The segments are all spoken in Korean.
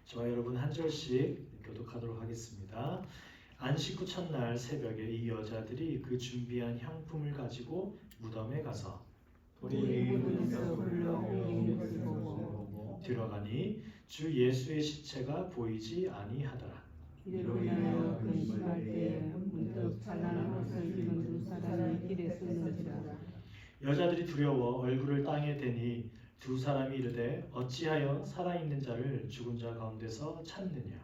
저와 여러분 한 절씩 교독하도록 하겠습니다. 안식 후 첫날 새벽에 이 여자들이 그 준비한 향품을 가지고 무덤에 가서 들어가니 주 예수의 시체가 보이지 아니하더라. 길로 인하여 근심할 때에 문득 찬란한 옷을 입은 두 사람이 길에 섰는지라. 여자들이 두려워 얼굴을 땅에 대니 두 사람이 이르되 어찌하여 살아있는 자를 죽은 자 가운데서 찾느냐.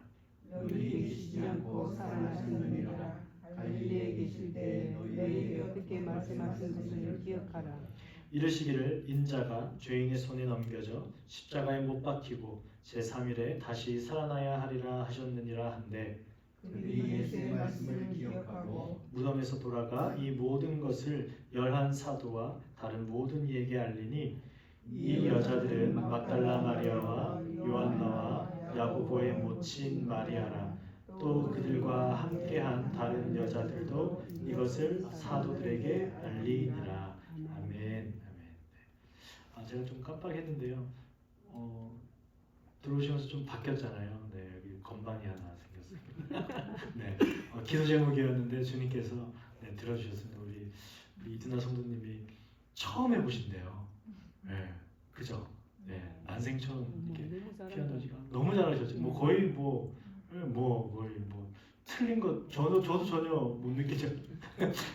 여기 계시지 않고 살아나셨느니라. 갈릴리에 계실 때 너희에게 어떻게 말씀하신 것을 기억하라. 이르시기를 인자가 죄인의 손에 넘겨져 십자가에 못 박히고 제3일에 다시 살아나야 하리라 하셨느니라 한데 그들이 예수의 말씀을 기억하고 무덤에서 돌아가 이 모든 것을 11사도와 다른 모든 이에게 알리니 이 여자들은 막달라 마리아와 요한나와 야고보의 모친 마리아라 또 그들과 함께한 다른 여자들도 이것을 사도들에게 알리니라. 아멘. 제가 좀 깜빡했는데요. 들어오시면서 좀 바뀌었잖아요. 네, 여기 건반이 하나 생겼습니다. 네, 기도 제목이었는데 주님께서 들어주셨습니다. 우리 이두나 성도님이 처음 해보신대요. 네, 그죠? 네, 난생 처음 이렇게 피아노 지가 너무 잘하셨죠. 뭐 거의 거의 틀린 것 저도 전혀 못 느끼죠.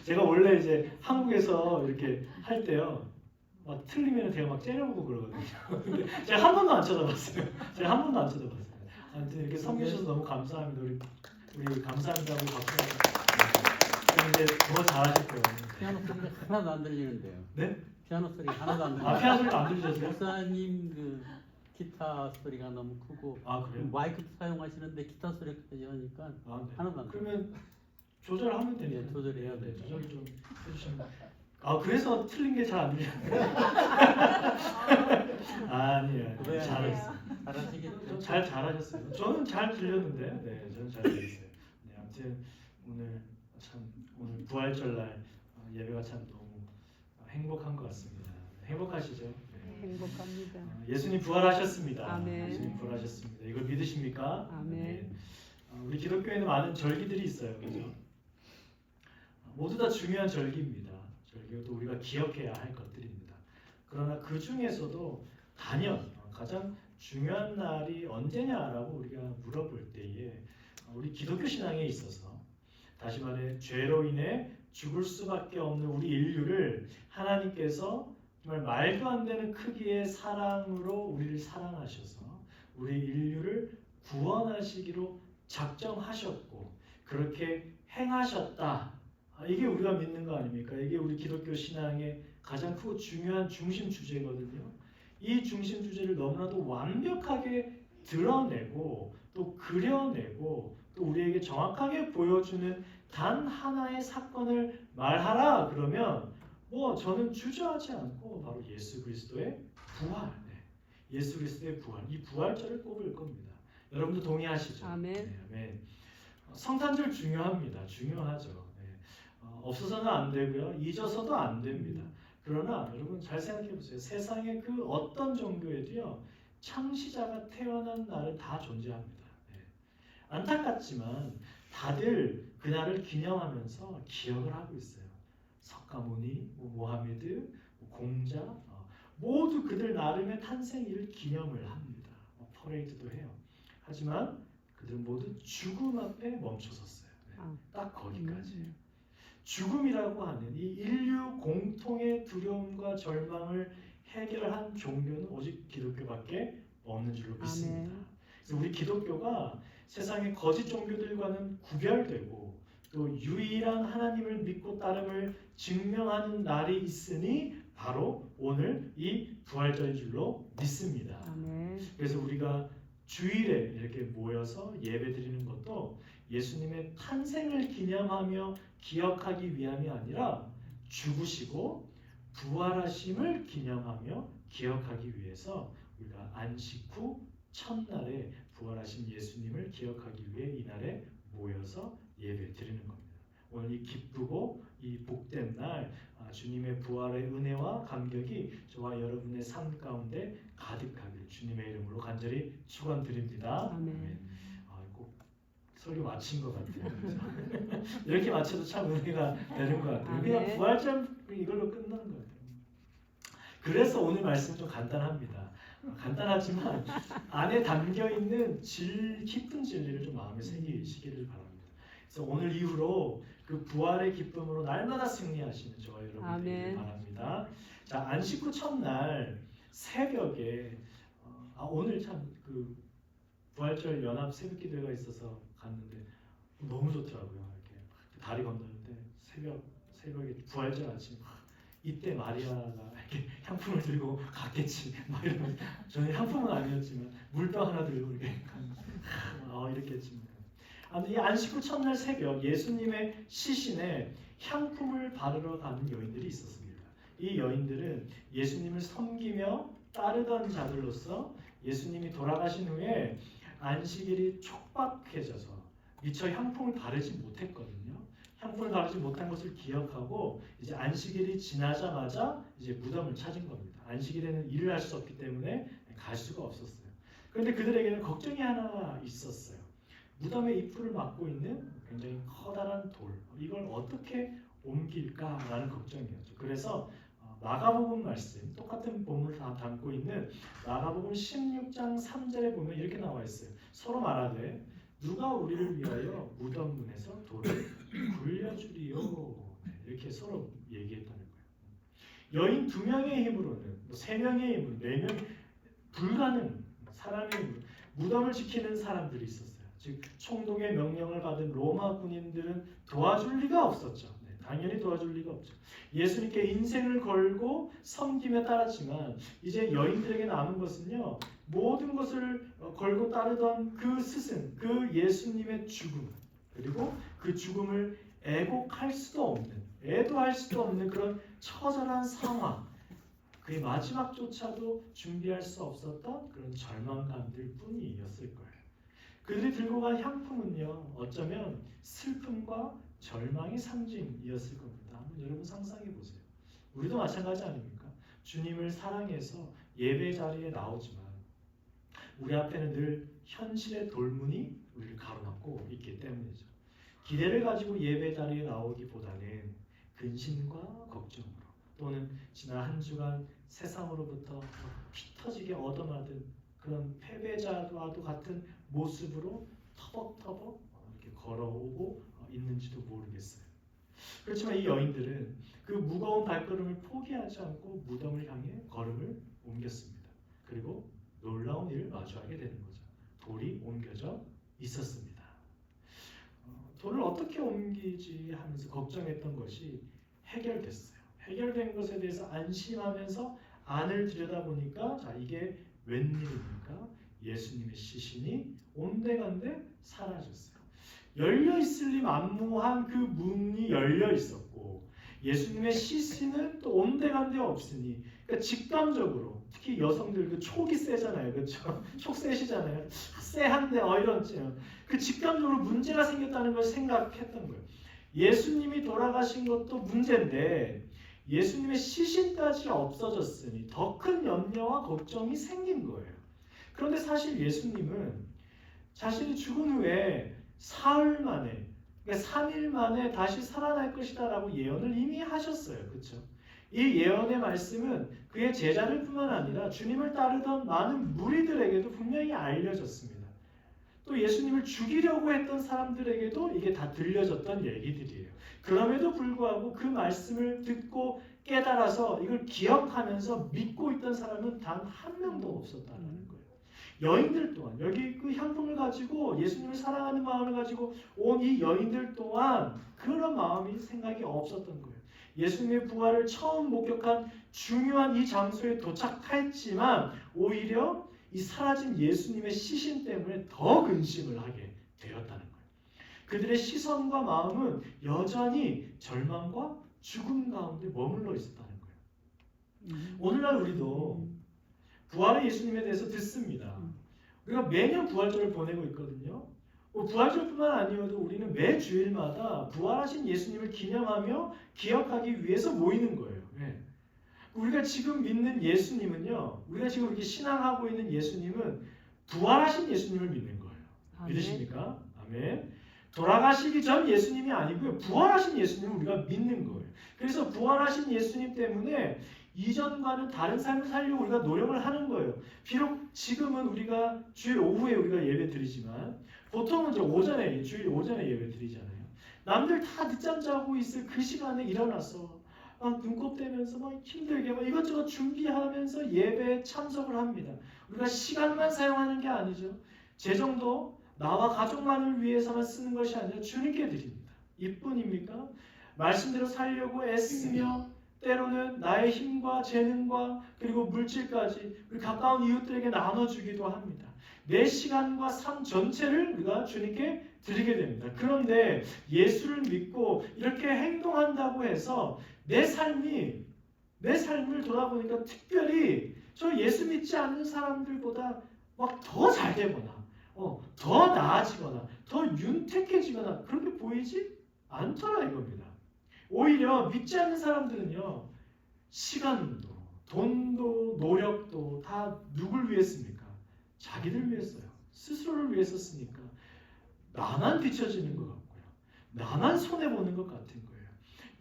제가 원래 이제 한국에서 이렇게 할 때요. 막 틀리면 제가 막 째려보고 그러거든요. 근데 제가 한 번도 안 쳐다봤어요. 아무튼 이렇게 섬기셔서 너무 감사합니다. 우리 감사합니다고 박수. 근데 더 잘하실 거예요. 피아노 소리가 하나도 안 들리는데요. 네? 피아노 소리가 하나도 안 들려요. 피아노 소리가 안 들리셨어요? 목사님 그 기타 소리가 너무 크고 그래요? 마이크도 사용하시는데 기타 소리까지 하니까 네. 하나도 안 들려요. 그러면 조절하면 되니까. 네, 조절해야 돼요. 조절 좀 해주시면. 그래서 틀린 게 잘 안 들리는데. 아니에요. 잘하셨어요. 잘하시겠죠? 잘하셨어요. 저는 잘 들렸는데, 저는 잘 들렸어요. 아무튼 오늘 부활절날 예배가 참 너무 행복한 것 같습니다. 행복하시죠? 네. 행복합니다. 예수님 부활하셨습니다. 아멘. 예수님 부활하셨습니다. 이걸 믿으십니까? 아멘. 네. 우리 기독교에는 많은 절기들이 있어요, 그죠? 모두 다 중요한 절기입니다. 절기도 우리가 기억해야 할 것들입니다. 그러나 그 중에서도 단연 가장 중요한 날이 언제냐라고 우리가 물어볼 때에 우리 기독교 신앙에 있어서 다시 말해 죄로 인해 죽을 수밖에 없는 우리 인류를 하나님께서 정말 말도 안 되는 크기의 사랑으로 우리를 사랑하셔서 우리 인류를 구원하시기로 작정하셨고 그렇게 행하셨다. 이게 우리가 믿는 거 아닙니까? 이게 우리 기독교 신앙의 가장 크고 중요한 중심 주제거든요. 이 중심 주제를 너무나도 완벽하게 드러내고 또 그려내고 또 우리에게 정확하게 보여주는 단 하나의 사건을 말하라 그러면 저는 주저하지 않고 바로 예수 그리스도의 부활, 예수 그리스도의 부활, 이 부활절을 꼽을 겁니다. 여러분도 동의하시죠? 아멘. 네, 아멘. 성탄절 중요합니다. 중요하죠. 없어서는 안 되고요. 잊어서도 안 됩니다. 그러나 여러분 잘 생각해 보세요. 세상의 그 어떤 종교에도요. 창시자가 태어난 날은 다 존재합니다. 안타깝지만 다들 그날을 기념하면서 기억을 하고 있어요. 석가모니, 모하메드, 공자 모두 그들 나름의 탄생일을 기념을 합니다. 퍼레이드도 해요. 하지만 그들은 모두 죽음 앞에 멈춰섰어요. 딱 거기까지. 죽음이라고 하는 이 인류 공통의 두려움과 절망을 해결한 종교는 오직 기독교밖에 없는 줄로 믿습니다. 그래서 우리 기독교가 세상의 거짓 종교들과는 구별되고 또 유일한 하나님을 믿고 따름을 증명하는 날이 있으니 바로 오늘 이 부활절인 줄로 믿습니다. 그래서 우리가 주일에 이렇게 모여서 예배드리는 것도 예수님의 탄생을 기념하며 기억하기 위함이 아니라 죽으시고 부활하심을 기념하며 기억하기 위해서 우리가 안식 후 첫날에 부활하신 예수님을 기억하기 위해 이날에 모여서 예배 드리는 겁니다. 오늘 이 기쁘고 이 복된 날 주님의 부활의 은혜와 감격이 저와 여러분의 삶 가운데 가득하길 주님의 이름으로 간절히 축원드립니다. 아멘. 꼭 설교 마친 것 같아요. 그렇죠? 이렇게 마쳐도 참 은혜가 되는 것 같아요. 그냥 아멘. 부활절 이걸로 끝나는 것 같아요. 그래서 오늘 말씀은 좀 간단합니다. 간단하지만 안에 담겨 있는 깊은 진리를 좀 마음에 새기시기를 바랍니다. 그래서 오늘 이후로 그 부활의 기쁨으로 날마다 승리하시는 저와 여러분 되기를 아멘. 바랍니다. 자, 안식 후 첫날 새벽에 오늘 참 그 부활절 연합 새벽기도회가 있어서 갔는데 너무 좋더라고요. 이렇게 다리 건너는데 새벽에 부활절 아침 이때 마리아가 이렇게 향품을 들고 갔겠지 막 이러면서 저는 향품은 아니었지만 물병 하나 들고 이렇게 했습니다. 이 안식 후 첫날 새벽 예수님의 시신에 향품을 바르러 가는 여인들이 있었습니다. 이 여인들은 예수님을 섬기며 따르던 자들로서 예수님이 돌아가신 후에 안식일이 촉박해져서 미처 향품을 바르지 못했거든요. 향품을 바르지 못한 것을 기억하고 이제 안식일이 지나자마자 이제 무덤을 찾은 겁니다. 안식일에는 일을 할 수 없기 때문에 갈 수가 없었어요. 그런데 그들에게는 걱정이 하나 있었어요. 무덤의 입구를 막고 있는 굉장히 커다란 돌, 이걸 어떻게 옮길까라는 걱정이었죠. 그래서 마가복음 말씀, 똑같은 본문을 다 담고 있는 마가복음 16장 3절에 보면 이렇게 나와 있어요. 서로 말하되 누가 우리를 위하여 무덤 문에서 돌을 굴려주리요. 이렇게 서로 얘기했다는 거예요. 여인 2명의 힘으로는 3명의 힘으로 4명 불가능 사람의 힘으로 무덤을 지키는 사람들이 있었어요. 즉 총독의 명령을 받은 로마 군인들은 도와줄 리가 없었죠. 당연히 도와줄 리가 없죠. 예수님께 인생을 걸고 섬기며 따랐지만 이제 여인들에게 남은 것은요, 모든 것을 걸고 따르던 그 스승, 그 예수님의 죽음, 그리고 그 죽음을 애곡할 수도 없는, 애도할 수도 없는 그런 처절한 상황, 그의 마지막조차도 준비할 수 없었던 그런 절망감들 뿐이었을 거예요. 그들이 들고 간 향품은요, 어쩌면 슬픔과 절망의 상징이었을 겁니다. 한번 여러분 상상해 보세요. 우리도 마찬가지 아닙니까? 주님을 사랑해서 예배 자리에 나오지만 우리 앞에는 늘 현실의 돌문이 우리를 가로막고 있기 때문이죠. 기대를 가지고 예배 자리에 나오기보다는 근심과 걱정으로 또는 지난 한 주간 세상으로부터 피 터지게 얻어맞은 그런 패배자와도 같은 모습으로 터벅터벅 이렇게 걸어오고 있는지도 모르겠어요. 그렇지만 이 여인들은 그 무거운 발걸음을 포기하지 않고 무덤을 향해 걸음을 옮겼습니다. 그리고 놀라운 일을 마주하게 되는 거죠. 돌이 옮겨져 있었습니다. 돌을 어떻게 옮기지 하면서 걱정했던 것이 해결됐어요. 해결된 것에 대해서 안심하면서 안을 들여다보니까 자, 이게 웬일입니까? 예수님의 시신이 온데간데 사라졌어요. 열려있을 리 만무한 그 문이 열려 있었고 예수님의 시신은 또 온데간데 없으니 그러니까 직감적으로 특히 여성들 그 촉이 세잖아요. 그렇죠? 촉 세시잖아요. 세한데 이런지 그 직감적으로 문제가 생겼다는 걸 생각했던 거예요. 예수님이 돌아가신 것도 문제인데 예수님의 시신까지 없어졌으니 더 큰 염려와 걱정이 생긴 거예요. 그런데 사실 예수님은 자신이 죽은 후에 사흘 만에, 그러니까 3일 만에 다시 살아날 것이다라고 예언을 이미 하셨어요. 그렇죠? 이 예언의 말씀은 그의 제자들 뿐만 아니라 주님을 따르던 많은 무리들에게도 분명히 알려졌습니다. 또 예수님을 죽이려고 했던 사람들에게도 이게 다 들려졌던 얘기들이에요. 그럼에도 불구하고 그 말씀을 듣고 깨달아서 이걸 기억하면서 믿고 있던 사람은 단 한 명도 없었다는 거예요. 여인들 또한 여기 그 향품을 가지고 예수님을 사랑하는 마음을 가지고 온 이 여인들 또한 그런 마음이 생각이 없었던 거예요. 예수님의 부활을 처음 목격한 중요한 이 장소에 도착했지만 오히려 이 사라진 예수님의 시신 때문에 더 근심을 하게 되었다는 거예요. 그들의 시선과 마음은 여전히 절망과 죽음 가운데 머물러 있었다는 거예요. 오늘날 우리도 부활의 예수님에 대해서 듣습니다. 우리가 매년 부활절을 보내고 있거든요. 부활절뿐만 아니어도 우리는 매 주일마다 부활하신 예수님을 기념하며 기억하기 위해서 모이는 거예요. 예. 우리가 지금 믿는 예수님은요, 우리가 지금 이렇게 신앙하고 있는 예수님은 부활하신 예수님을 믿는 거예요. 아멘. 믿으십니까? 아멘. 돌아가시기 전 예수님이 아니고요, 부활하신 예수님을 우리가 믿는 거예요. 그래서 부활하신 예수님 때문에 이전과는 다른 삶을 살려고 우리가 노력을 하는 거예요. 비록 지금은 우리가 주일 오후에 우리가 예배 드리지만 보통은 이제 오전에, 주일 오전에 예배 드리잖아요. 남들 다 늦잠 자고 있을 그 시간에 일어나서 막 눈곱 대면서 막 힘들게 막 이것저것 준비하면서 예배에 참석을 합니다. 우리가 시간만 사용하는 게 아니죠. 재정도 나와 가족만을 위해서만 쓰는 것이 아니라 주님께 드립니다. 이뿐입니까? 말씀대로 살려고 애쓰며 때로는 나의 힘과 재능과 그리고 물질까지 우리 가까운 이웃들에게 나눠주기도 합니다. 내 시간과 삶 전체를 우리가 주님께 드리게 됩니다. 그런데 예수를 믿고 이렇게 행동한다고 해서 내 삶을 돌아보니까 특별히 저 예수 믿지 않는 사람들보다 막 더 잘 되거나 더 나아지거나 더 윤택해지거나 그렇게 보이지 않더라 이겁니다. 오히려 믿지 않는 사람들은요, 시간도 돈도 노력도 다 누굴 위해 씁니까? 자기들 위해 써요. 스스로를 위해 썼으니까 나만 뒤처지는 것 같고요, 나만 손해보는 것 같은 거예요.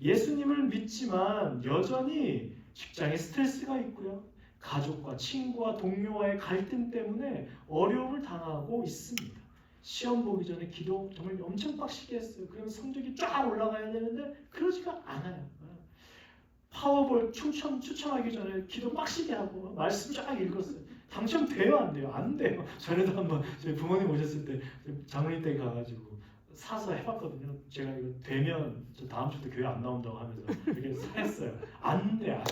예수님을 믿지만 여전히 직장에 스트레스가 있고요, 가족과 친구와 동료와의 갈등 때문에 어려움을 당하고 있습니다. 시험 보기 전에 기도 정말 엄청 빡시게 했어요. 그러면 성적이 쫙 올라가야 되는데 그러지가 않아요. 파워볼 추첨하기 전에 기도 빡시게 하고 말씀 쫙 읽었어요. 당첨돼요? 안 돼요? 안 돼요. 전에도 한번 저희 부모님 오셨을 때 장로님 댁에 가가지고 사서 해봤거든요. 제가 이거 되면 저 다음 주부터 교회 안 나온다고 하면서 이렇게 했어요. 안 돼.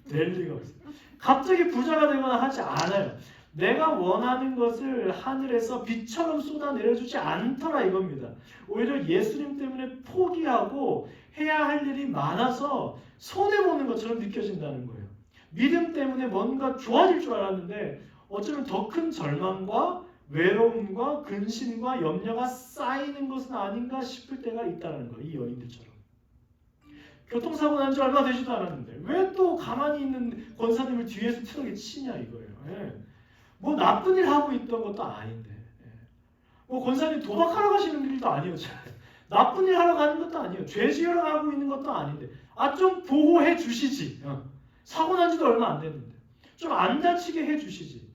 될 리가 없어요. 갑자기 부자가 되거나 하지 않아요. 내가 원하는 것을 하늘에서 비처럼 쏟아내려주지 않더라 이겁니다. 오히려 예수님 때문에 포기하고 해야 할 일이 많아서 손해보는 것처럼 느껴진다는 거예요. 믿음 때문에 뭔가 좋아질 줄 알았는데 어쩌면 더 큰 절망과 외로움과 근심과 염려가 쌓이는 것은 아닌가 싶을 때가 있다는 거예요. 이 여인들처럼. 교통사고 난 지 얼마 되지도 않았는데 왜 또 가만히 있는 권사님을 뒤에서 트럭에 치냐 이거예요. 예. 뭐 나쁜 일 하고 있던 것도 아닌데, 뭐 권사님 도박하러 가시는 일도 아니었잖아요. 나쁜 일 하러 가는 것도 아니에요. 죄 지으러 가고 있는 것도 아닌데, 좀 보호해 주시지. 사고 난 지도 얼마 안 됐는데 좀 안 다치게 해 주시지.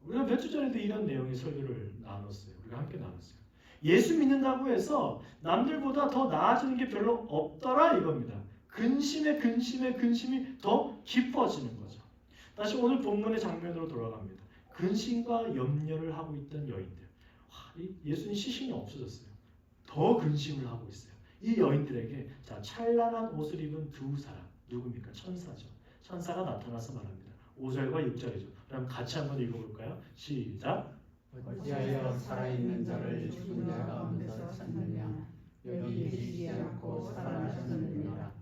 우리가 몇 주 전에도 이런 내용의 설교를 나눴어요. 우리가 함께 나눴어요. 예수 믿는다고 해서 남들보다 더 나아지는 게 별로 없더라 이겁니다. 근심이 더 깊어지는 거죠. 다시 오늘 본문의 장면으로 돌아갑니다. 근심과 염려를 하고 있던 여인들. 예수님 시신이 없어졌어요. 더 근심을 하고 있어요. 이 여인들에게 찬란한 옷을 입은 두 사람, 누굽니까? 천사죠. 천사가 나타나서 말합니다. 5절과 6절이죠. 그럼 같이 한번 읽어볼까요? 시작. 어찌하여 살아있는 자를 죽은 자 가운데서 찾느냐? 여기 계시지 않고 살아나셨느니라.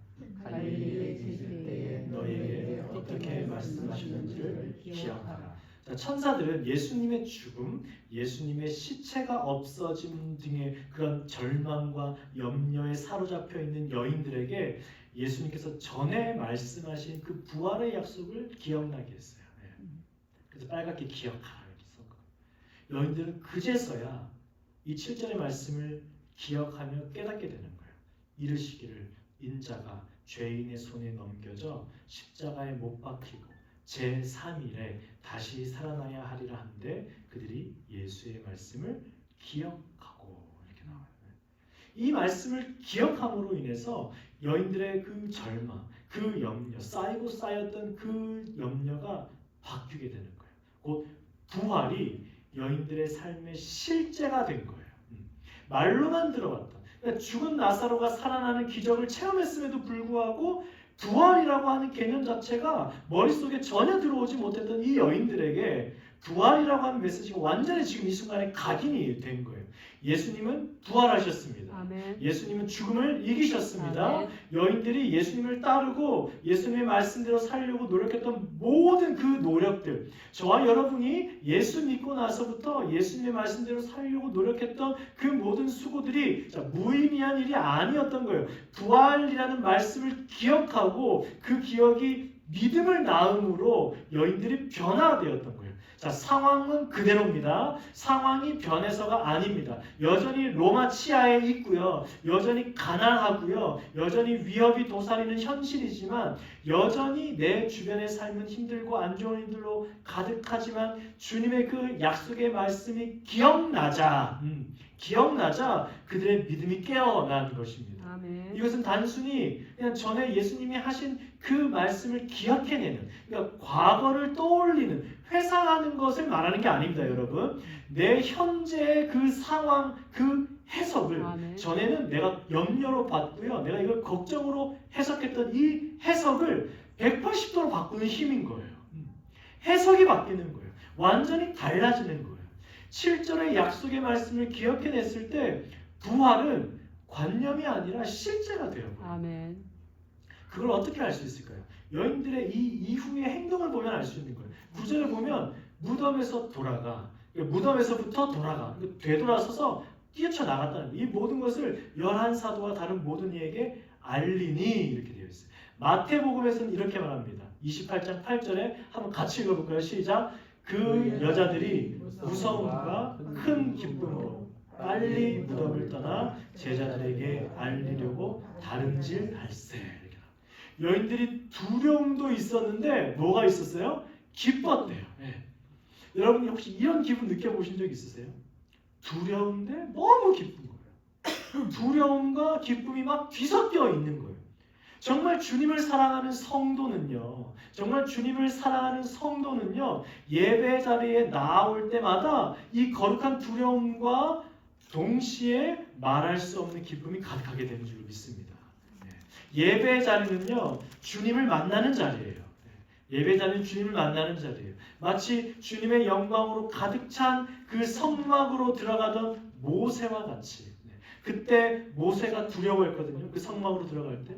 갈릴리에 계실 때에 너희에게 어떻게 말씀하시는지를 기억하라. 천사들은 예수님의 죽음, 예수님의 시체가 없어짐 등의 그런 절망과 염려에 사로잡혀 있는 여인들에게 예수님께서 전에 말씀하신 그 부활의 약속을 기억나게 했어요. 그래서 빨갛게 기억하라 이렇게 썼거든요. 여인들은 그제서야 이 7절의 말씀을 기억하며 깨닫게 되는 거예요. 이르시기를 인자가 죄인의 손에 넘겨져 십자가에 못 박히고 제3일에 다시 살아나야 하리라 하는데 그들이 예수의 말씀을 기억하고 이렇게 나와요. 이 말씀을 기억함으로 인해서 여인들의 그 절망, 그 염려, 쌓이고 쌓였던 그 염려가 바뀌게 되는 거예요. 곧 부활이 여인들의 삶의 실제가 된 거예요. 말로만 들어봤던, 그러니까 죽은 나사로가 살아나는 기적을 체험했음에도 불구하고 부활이라고 하는 개념 자체가 머릿속에 전혀 들어오지 못했던 이 여인들에게 부활이라고 하는 메시지가 완전히 지금 이 순간에 각인이 된 거예요. 예수님은 부활하셨습니다. 아멘. 예수님은 죽음을 이기셨습니다. 아멘. 여인들이 예수님을 따르고 예수님의 말씀대로 살려고 노력했던 모든 그 노력들, 저와 여러분이 예수 믿고 나서부터 예수님의 말씀대로 살려고 노력했던 그 모든 수고들이 무의미한 일이 아니었던 거예요. 부활이라는 말씀을 기억하고 그 기억이 믿음을 낳음으로 여인들이 변화되었던 거예요. 자, 상황은 그대로입니다. 상황이 변해서가 아닙니다. 여전히 로마 치하에 있고요. 여전히 가난하고요. 여전히 위협이 도사리는 현실이지만 여전히 내 주변의 삶은 힘들고 안 좋은 일들로 가득하지만 주님의 그 약속의 말씀이 기억나자 그들의 믿음이 깨어난 것입니다. 아멘. 이것은 단순히 그냥 전에 예수님이 하신 그 말씀을 기억해내는, 그러니까 과거를 떠올리는, 회상하는 것을 말하는 게 아닙니다, 여러분. 내 현재의 그 상황, 그 해석을 아멘. 전에는 내가 염려로 봤고요, 내가 이걸 걱정으로 해석했던 이 해석을 180도로 바꾸는 힘인 거예요. 해석이 바뀌는 거예요. 완전히 달라지는 거예요. 7절의 약속의 말씀을 기억해냈을 때 부활은 관념이 아니라 실제가 되어버려요. 아멘. 그걸 어떻게 알 수 있을까요? 여인들의 이 이후의 행동을 보면 알 수 있는 거예요. 9절을 보면 무덤에서 돌아가, 무덤에서부터 돌아가, 되돌아서서 뛰쳐나갔다는 거예요. 이 모든 것을 11사도와 다른 모든 이에게 알리니 이렇게 되어 있어요. 마태복음에서는 이렇게 말합니다. 28장 8절에 한번 같이 읽어볼까요? 시작! 그 여자들이 무서움과 큰 기쁨으로 빨리 무덤을 떠나 제자들에게 알리려고 다름질할세. 여인들이 두려움도 있었는데 뭐가 있었어요? 기뻤대요. 네. 여러분 혹시 이런 기분 느껴보신 적 있으세요? 두려운데 너무 기쁜 거예요. 두려움과 기쁨이 막 뒤섞여 있는 거예요. 정말 주님을 사랑하는 성도는요, 예배 자리에 나올 때마다 이 거룩한 두려움과 동시에 말할 수 없는 기쁨이 가득하게 되는 줄로 믿습니다. 예배 자리는요, 주님을 만나는 자리예요. 예배 자리는 주님을 만나는 자리예요. 마치 주님의 영광으로 가득 찬 그 성막으로 들어가던 모세와 같이. 그때 모세가 두려워했거든요. 그 성막으로 들어갈 때.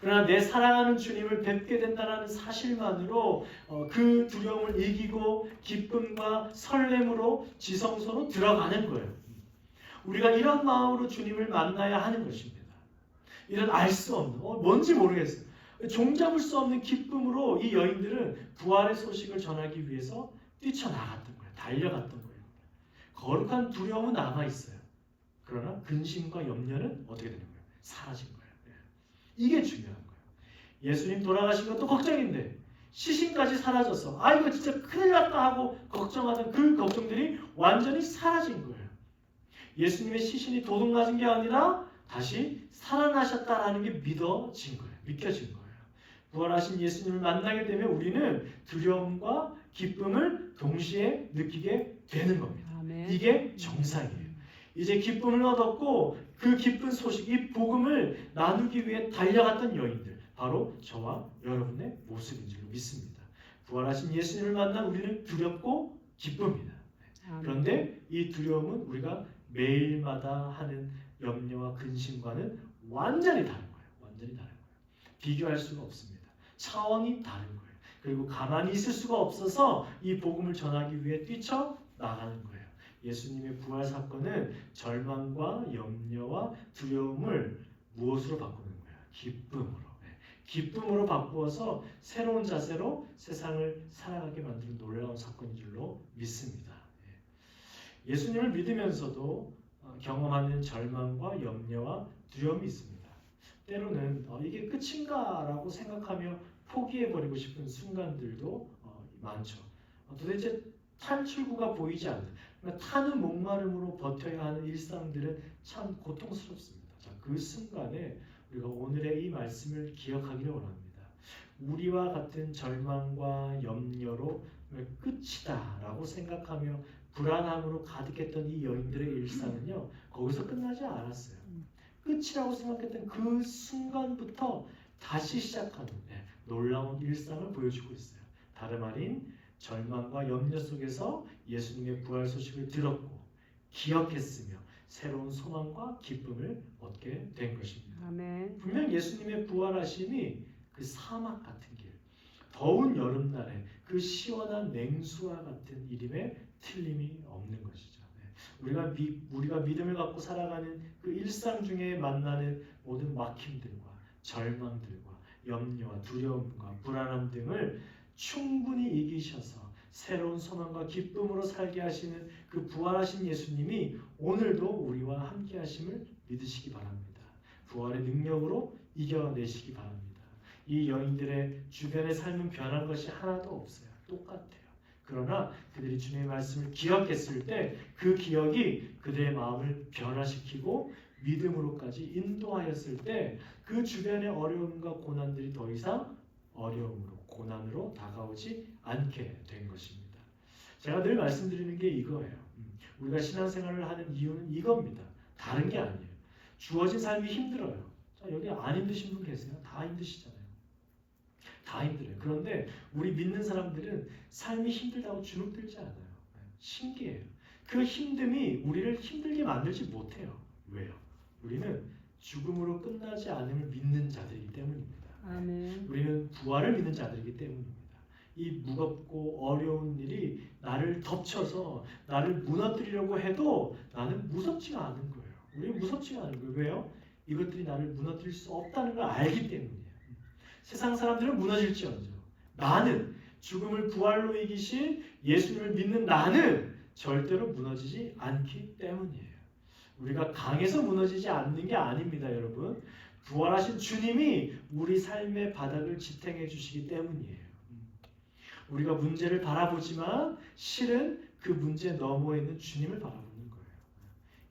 그러나 내 사랑하는 주님을 뵙게 된다는 사실만으로 그 두려움을 이기고 기쁨과 설렘으로 지성소로 들어가는 거예요. 우리가 이런 마음으로 주님을 만나야 하는 것입니다. 이런 알 수 없는, 뭔지 모르겠어요. 종잡을 수 없는 기쁨으로 이 여인들은 부활의 소식을 전하기 위해서 뛰쳐나갔던 거예요. 달려갔던 거예요. 거룩한 두려움은 남아있어요. 그러나 근심과 염려는 어떻게 되는 거예요? 사라진 거예요. 이게 중요한 거예요. 예수님 돌아가신 것도 걱정인데 시신까지 사라져서 이거 진짜 큰일 났다 하고 걱정하던 그 걱정들이 완전히 사라진 거예요. 예수님의 시신이 도둑맞은 게 아니라 다시 살아나셨다라는 게 믿겨진 거예요. 부활하신 예수님을 만나게 되면 우리는 두려움과 기쁨을 동시에 느끼게 되는 겁니다. 아멘. 이게 정상이에요. 이제 기쁨을 얻었고 그 기쁜 소식, 이 복음을 나누기 위해 달려갔던 여인들, 바로 저와 여러분의 모습인 줄 믿습니다. 부활하신 예수님을 만난 우리는 두렵고 기쁩니다. 그런데 이 두려움은 우리가 매일마다 하는 염려와 근심과는 완전히 다른 거예요. 완전히 다른 거예요. 비교할 수가 없습니다. 차원이 다른 거예요. 그리고 가만히 있을 수가 없어서 이 복음을 전하기 위해 뛰쳐나가는 거예요. 예수님의 부활 사건은 절망과 염려와 두려움을 무엇으로 바꾸는 거예요? 기쁨으로. 기쁨으로 바꾸어서 새로운 자세로 세상을 살아가게 만드는 놀라운 사건인 줄로 믿습니다. 예수님을 믿으면서도 경험하는 절망과 염려와 두려움이 있습니다. 때로는 이게 끝인가라고 생각하며 포기해버리고 싶은 순간들도 많죠. 도대체 탈출구가 보이지 않는, 타는 목마름으로 버텨야 하는 일상들은 참 고통스럽습니다. 자, 그 순간에 우리가 오늘의 이 말씀을 기억하기를 원합니다. 우리와 같은 절망과 염려로 끝이다라고 생각하며 불안함으로 가득했던 이 여인들의 일상은요, 거기서 끝나지 않았어요. 끝이라고 생각했던 그 순간부터 다시 시작하는 놀라운 일상을 보여주고 있어요. 다름 아닌 절망과 염려 속에서 예수님의 부활 소식을 들었고 기억했으며 새로운 소망과 기쁨을 얻게 된 것입니다. 아멘. 분명 예수님의 부활하심이 그 사막 같은 길, 더운 여름날에 그 시원한 냉수와 같은 일임에 틀림이 없는 것이죠. 우리가 믿음을 갖고 살아가는 그 일상 중에 만나는 모든 막힘들과 절망들과 염려와 두려움과 불안함 등을 충분히 이기셔서 새로운 소망과 기쁨으로 살게 하시는 그 부활하신 예수님이 오늘도 우리와 함께 하심을 믿으시기 바랍니다. 부활의 능력으로 이겨내시기 바랍니다. 이 여인들의 주변의 삶은 변한 것이 하나도 없어요. 똑같아요. 그러나 그들이 주님의 말씀을 기억했을 때 그 기억이 그들의 마음을 변화시키고 믿음으로까지 인도하였을 때 그 주변의 어려움과 고난들이 더 이상 어려움으로 고난으로 다가오지 않게 된 것입니다. 제가 늘 말씀드리는 게 이거예요. 우리가 신앙생활을 하는 이유는 이겁니다. 다른 게 아니에요. 주어진 삶이 힘들어요. 자, 여기 안 힘드신 분 계세요? 다 힘드시잖아요. 다 힘들어요. 그런데 우리 믿는 사람들은 삶이 힘들다고 주눅들지 않아요. 신기해요. 그 힘듦이 우리를 힘들게 만들지 못해요. 왜요? 우리는 죽음으로 끝나지 않음을 믿는 자들이기 때문입니다. 아멘. 우리는 부활을 믿는 자들이기 때문입니다. 이 무겁고 어려운 일이 나를 덮쳐서 나를 무너뜨리려고 해도 나는 무섭지가 않은 거예요. 우리는 무섭지가 않은 거예요. 왜요? 이것들이 나를 무너뜨릴 수 없다는 걸 알기 때문이에요. 세상 사람들은 무너질지언정 나는 죽음을 부활로 이기신 예수님을 믿는 나는 절대로 무너지지 않기 때문이에요. 우리가 강해서 무너지지 않는 게 아닙니다, 여러분. 부활하신 주님이 우리 삶의 바닥을 지탱해 주시기 때문이에요. 우리가 문제를 바라보지만 실은 그 문제 너머에 있는 주님을 바라보는 거예요.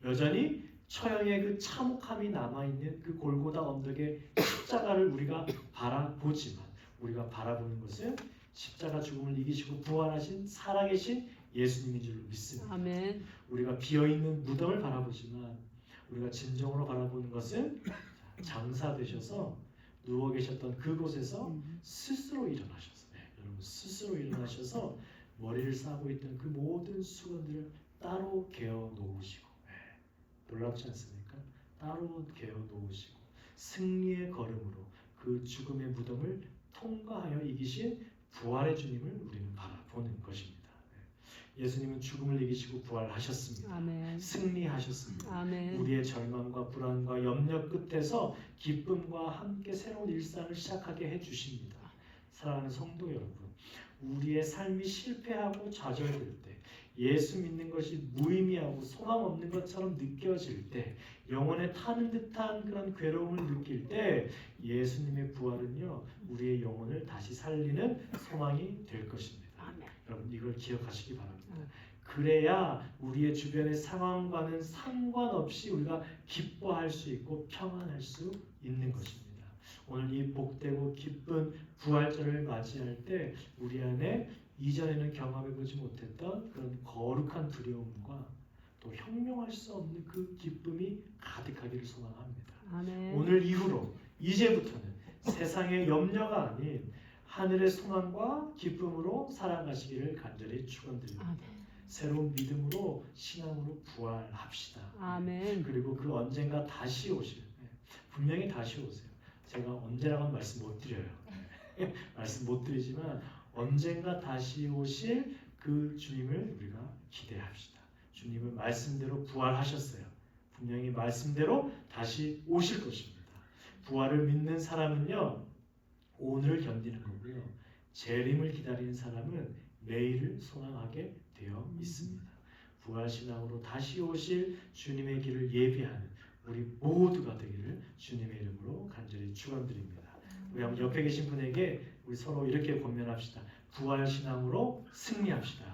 여전히 처형의 그 참혹함이 남아있는 그 골고다 언덕의 십자가를 우리가 바라보지만 우리가 바라보는 것은 십자가 죽음을 이기시고 부활하신 살아계신 예수님인 줄 믿습니다. 아멘. 우리가 비어있는 무덤을 바라보지만 우리가 진정으로 바라보는 것은 장사되셔서 누워 계셨던 그곳에서 스스로 일어나셔서 여러분 스스로 일어나셔서 머리를 싸고 있던 그 모든 수건들을 따로 개어 놓으시고 놀랍지 않습니까? 따로 개어 놓으시고 승리의 걸음으로 그 죽음의 무덤을 통과하여 이기신 부활의 주님을 우리는 바라보는 것입니다. 예수님은 죽음을 이기시고 부활하셨습니다. 아멘. 승리하셨습니다. 아멘. 우리의 절망과 불안과 염려 끝에서 기쁨과 함께 새로운 일상을 시작하게 해주십니다. 사랑하는 성도 여러분, 우리의 삶이 실패하고 좌절될 때 예수 믿는 것이 무의미하고 소망 없는 것처럼 느껴질 때 영혼에 타는 듯한 그런 괴로움을 느낄 때 예수님의 부활은요 우리의 영혼을 다시 살리는 소망이 될 것입니다. 아멘. 여러분 이걸 기억하시기 바랍니다. 그래야 우리의 주변의 상황과는 상관없이 우리가 기뻐할 수 있고 평안할 수 있는 것입니다. 오늘 이 복되고 기쁜 부활절을 맞이할 때 우리 안에 이전에는 경험해보지 못했던 그런 거룩한 두려움과 또 형용할 수 없는 그 기쁨이 가득하기를 소망합니다. 아멘. 오늘 이후로 이제부터는 세상의 염려가 아닌 하늘의 소망과 기쁨으로 살아가시기를 간절히 축원드립니다. 아멘. 새로운 믿음으로 신앙으로 부활합시다. 아멘. 그리고 그 언젠가 다시 오실 분명히 다시 오세요. 제가 언제라고는 말씀 못 드려요. 말씀 못 드리지만 언젠가 다시 오실 그 주님을 우리가 기대합시다. 주님은 말씀대로 부활하셨어요. 분명히 말씀대로 다시 오실 것입니다. 부활을 믿는 사람은요 오늘을 견디는 거고요. 재림을 기다리는 사람은 내일을 소망하게 되어 있습니다. 부활신앙으로 다시 오실 주님의 길을 예비하는 우리 모두가 되기를 주님의 이름으로 간절히 축원드립니다. 우리 한번 옆에 계신 분에게 우리 서로 이렇게 권면합시다. 부활신앙으로 승리합시다.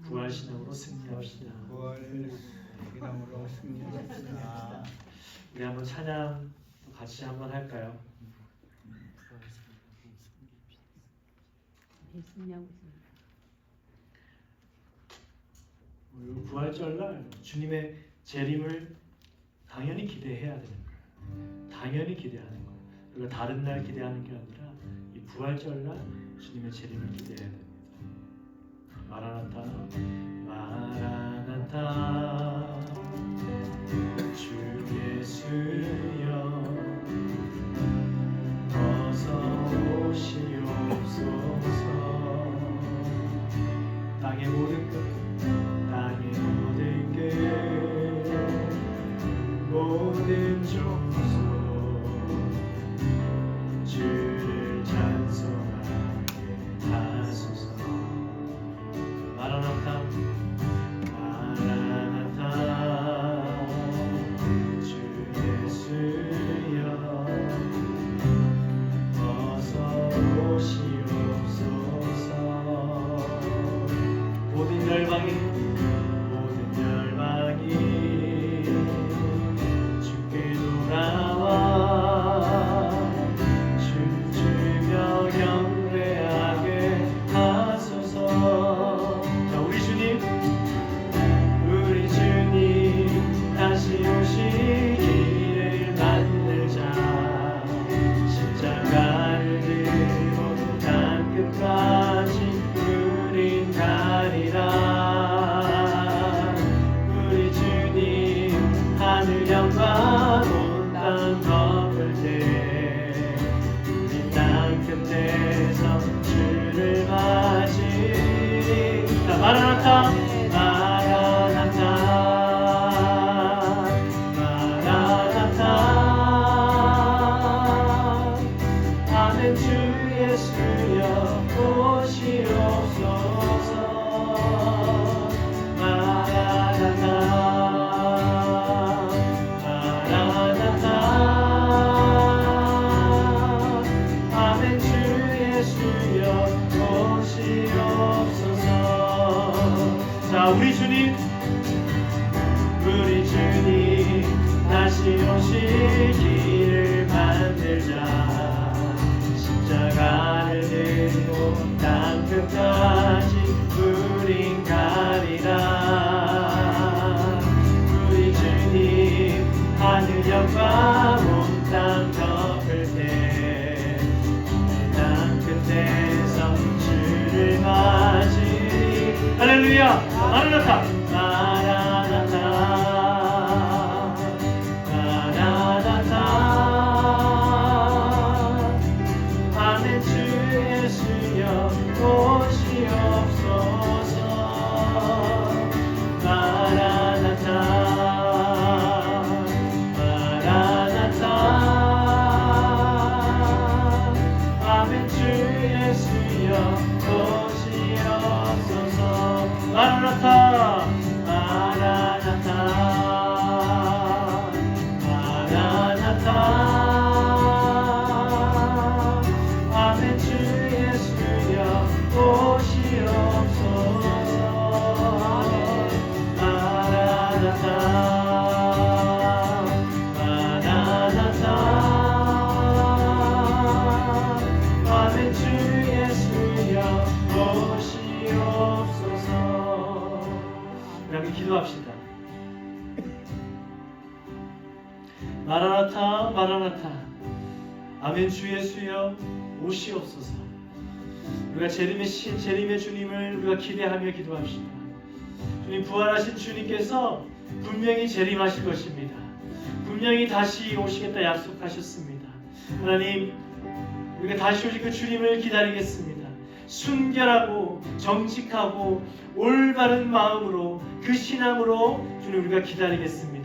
부활신앙으로 승리합시다. 부활신앙으로 승리합시다. 우리 한번 찬양 같이 한번 할까요? 예수님하고 있습니다. 부활절날 주님의 재림을 당연히 기대해야 되는 거예요. 당연히 기대하는 거예요. 우리가 다른 날 기대하는 게 아니라 이 부활절날 주님의 재림을 기대해야 됩니다. 마라나타 마라나타 주 예수여 어서 오시옵소서. 땅의 모든 끝 땅의 모든 끝 모든 종소 주를 찬송하게 하소서. 마라나타 마라나타 주 예수여 어서 오시옵소서. 모든 열방이 주께 돌아와 춤추며 경배하게 하소서. 자, 우리 주님 다시 오시기를 만들자. 십자가를 들고 땅끝까지 우린 가리라. 우리 주님 하늘 영광 온 땅 덮을 때 우리 땅 끝에서 주를 맞이. 자, 마라나타 마라나타 마라나타 아멘. 주 예수여 오시옵소서. 마라나타 마라나타 아멘. 주 예수여 오시옵소서. 자, 우리 주님 다시 오시기를 만들자. 십자가를 들고 땅끝까지 우린 가리라. 우리 주님 하늘 영광 온 땅 덮을 때 땅 끝에서 주를 맞이. 할렐루야. 마라나타 마라나타 마라나타 아멘. 주 예수여 오시옵소서. 마라나타 마라나타 아멘. 주 예수여 오시옵소서. 마라나타 마라나타 마라나타 아멘. 주 예수여 오시옵소서. 마라나타 마라나타 아멘. 주 예수여 오시옵소서. 우리 함께 기도합시다. 마라나타 마라나타 아멘. 주 예수여 오시옵소서. 우리가 재림의 주님을 우리가 기대하며 기도합시다. 주님, 부활하신 주님께서 분명히 재림하실 것입니다. 분명히 다시 오시겠다 약속하셨습니다. 하나님, 우리가 다시 오실 그 주님을 기다리겠습니다. 순결하고 정직하고 올바른 마음으로 그 신앙으로 주님 우리가 기다리겠습니다.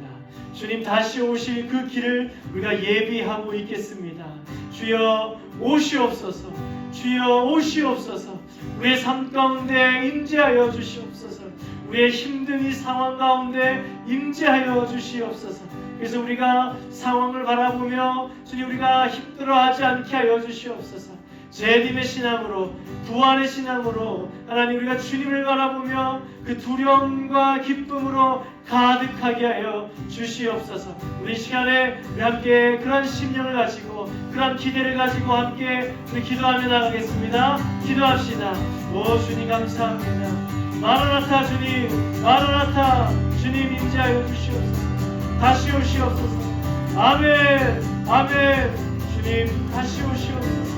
주님 다시 오실 그 길을 우리가 예비하고 있겠습니다. 주여 오시옵소서. 주여 오시옵소서. 우리의 삶 가운데 임재하여 주시옵소서. 우리의 힘든 이 상황 가운데 임재하여 주시옵소서. 그래서 우리가 상황을 바라보며 주님 우리가 힘들어하지 않게 하여 주시옵소서. 재림의 신앙으로, 부활의 신앙으로 하나님 우리가 주님을 바라보며 그 두려움과 기쁨으로 가득하게 하여 주시옵소서. 우리 시간에 우리 함께 그런 심령을 가지고 그런 기대를 가지고 함께 우리 기도하며 나가겠습니다. 기도합시다. 오 주님 감사합니다. 마라나타 주님, 마라나타 주님 임재하여 주시옵소서. 다시 오시옵소서. 아멘 아멘. 주님 다시 오시옵소서.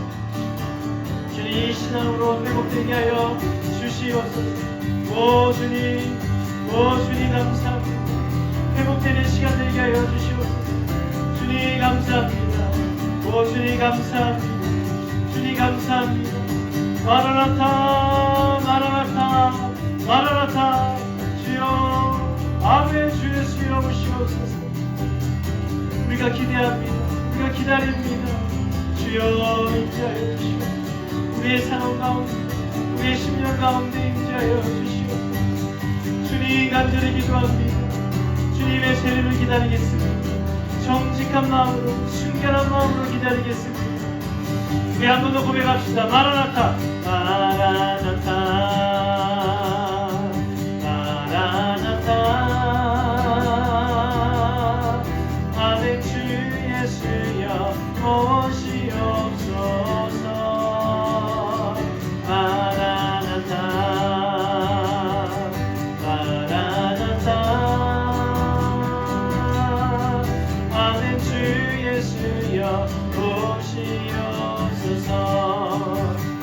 주님 이 신앙으로 회복되게 하여 주시옵소서. 오 주님, 오 주님 감사합니다. 회복되는 시간 되게 하여 주시옵소서. 주님 감사합니다. 오 주님 감사합니다. 주님 감사합니다. 마라나타 마라나타 마라나타 주여 아멘. 주 예수여 오시옵소서. 우리가 기대합니다. 우리가 기다립니다. 주여 임재하여 주시옵소서. 우리의 상황 가운데 우리의 심령 가운데 임재하여 주시옵소서. 주님 간절히 기도합니다. 주님의 세례를 기다리겠습니다. 정직한 마음으로 순결한 마음으로 기다리겠습니다. 우리 한 번 더 고백합시다. 마라나타 마라나타 마라나타 아멘. 주 예수여 오시옵소서. 마라나타 마라나타 아멘. 주 예수여 오시옵소서.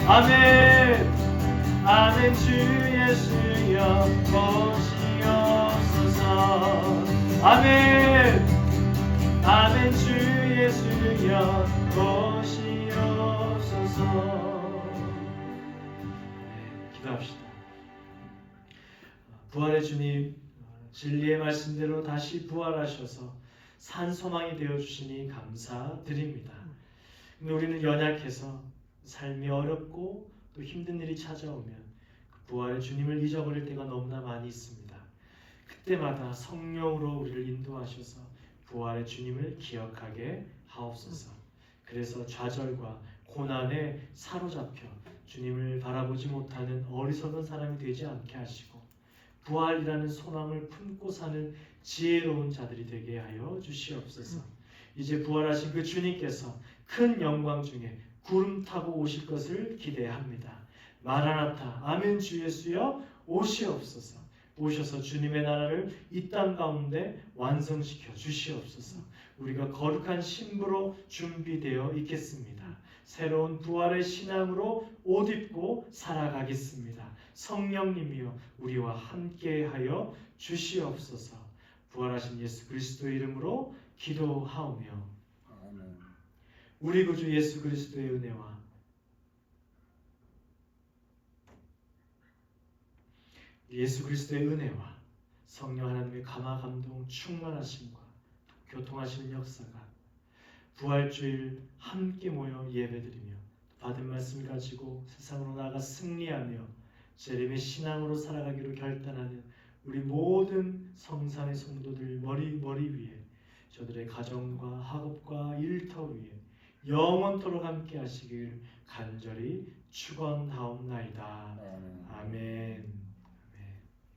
아멘. 아멘. 주 예수여 오시옵소서. 아멘. 아멘. 주 예수여 오시옵소서. 기도합시다. 부활의 주님, 진리의 말씀대로 다시 부활하셔서 산 소망이 되어 주시니 감사드립니다. 근데 우리는 연약해서 삶이 어렵고 또 힘든 일이 찾아오면 그 부활의 주님을 잊어버릴 때가 너무나 많이 있습니다. 그때마다 성령으로 우리를 인도하셔서 부활의 주님을 기억하게 하옵소서. 그래서 좌절과 고난에 사로잡혀 주님을 바라보지 못하는 어리석은 사람이 되지 않게 하시고 부활이라는 소망을 품고 사는 지혜로운 자들이 되게 하여 주시옵소서. 이제 부활하신 그 주님께서 큰 영광 중에 구름 타고 오실 것을 기대합니다. 마라나타 아멘. 주 예수여 오시옵소서. 오셔서 주님의 나라를 이 땅 가운데 완성시켜 주시옵소서. 우리가 거룩한 신부로 준비되어 있겠습니다. 새로운 부활의 신앙으로 옷 입고 살아가겠습니다. 성령님이여 우리와 함께하여 주시옵소서. 부활하신 예수 그리스도의 이름으로 기도하오며 우리 구주 예수 그리스도의 은혜와 예수 그리스도의 은혜와 성령 하나님의 감화 감동 충만하심과 교통하시는 역사가 부활주일 함께 모여 예배드리며 받은 말씀을 가지고 세상으로 나아가 승리하며 재림의 신앙으로 살아가기로 결단하는 우리 모든 성산의 성도들 머리 위에 저들의 가정과 학업과 일터 위에 영원토록 함께 하시길 간절히 축원하옵나이다. 아멘.